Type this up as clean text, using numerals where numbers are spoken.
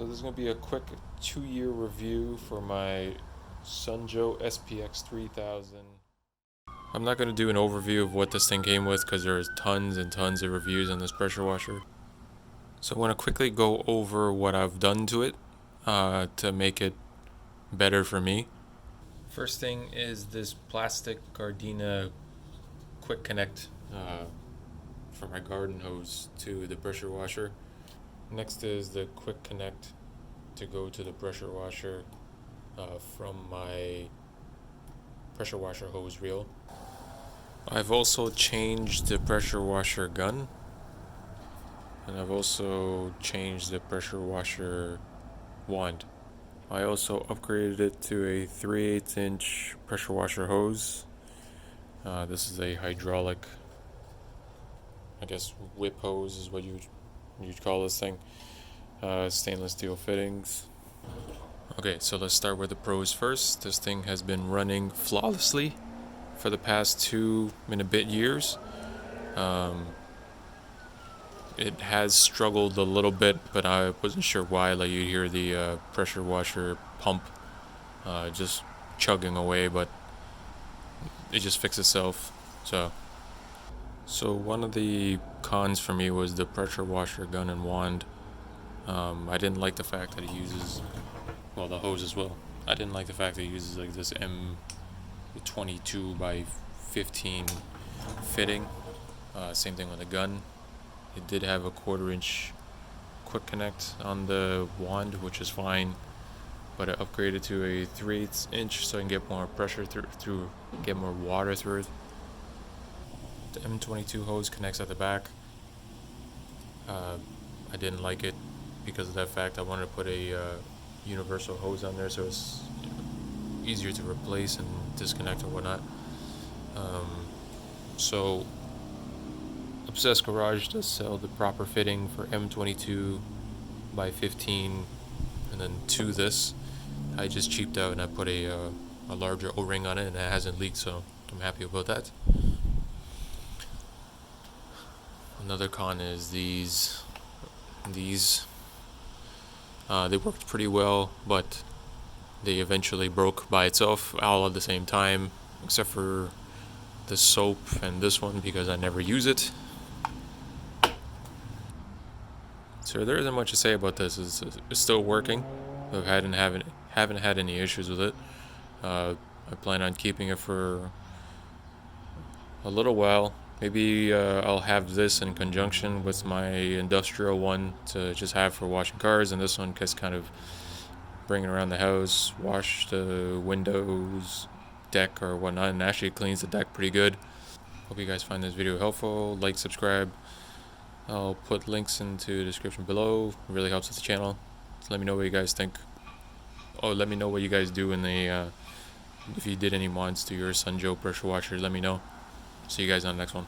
So this is going to be a quick 2-year review for my Sunjoe SPX3000. I'm not going to do an overview of what this thing came with because there's tons and tons of reviews on this pressure washer. So I want to quickly go over what I've done to it to make it better for me. First thing is this plastic Gardena quick connect for my garden hose to the pressure washer. Next is the quick connect to go to the pressure washer from my pressure washer hose reel. I've also changed the pressure washer gun, and I've also changed the pressure washer wand. I also upgraded it to a 3/8 inch pressure washer hose. This is a hydraulic, I guess whip hose is what you'd call this thing. Stainless steel fittings. Okay, so let's start with the pros first. This thing has been running flawlessly for the past 2 and a bit years. It has struggled a little bit, but I wasn't sure why. Like, you hear the pressure washer pump just chugging away, but it just fixed itself. So one of the cons for me was the pressure washer gun and wand. I didn't like the fact that it uses, well, the hose as well. I didn't like the fact that it uses like this M22 by 15 fitting. Same thing with the gun. It did have a 1/4 inch quick connect on the wand, which is fine, but I upgraded to a 3/8 inch so I can get more pressure through, get more water through it. The M22 hose connects at the back. I didn't like it because of that fact. I wanted to put a universal hose on there so it's easier to replace and disconnect or whatnot. So Obsessed Garage does sell the proper fitting for M22 by 15, and then to this I just cheaped out and I put a larger O-ring on it, and it hasn't leaked, so I'm happy about that. Another con is these they worked pretty well, but they eventually broke by itself all at the same time, except for the soap and this one because I never use it. So there isn't much to say about this. It's still working. I haven't had any issues with it. I plan on keeping it for a little while. Maybe I'll have this in conjunction with my industrial one to just have for washing cars, and this one just kind of bring it around the house, wash the windows, deck or whatnot, and actually it cleans the deck pretty good. Hope you guys find this video helpful. Like, subscribe. I'll put links into the description below. It really helps with the channel. So let me know what you guys think. Oh, let me know what you guys do in the if you did any mods to your Sunjoe pressure washer. Let me know. See you guys on the next one.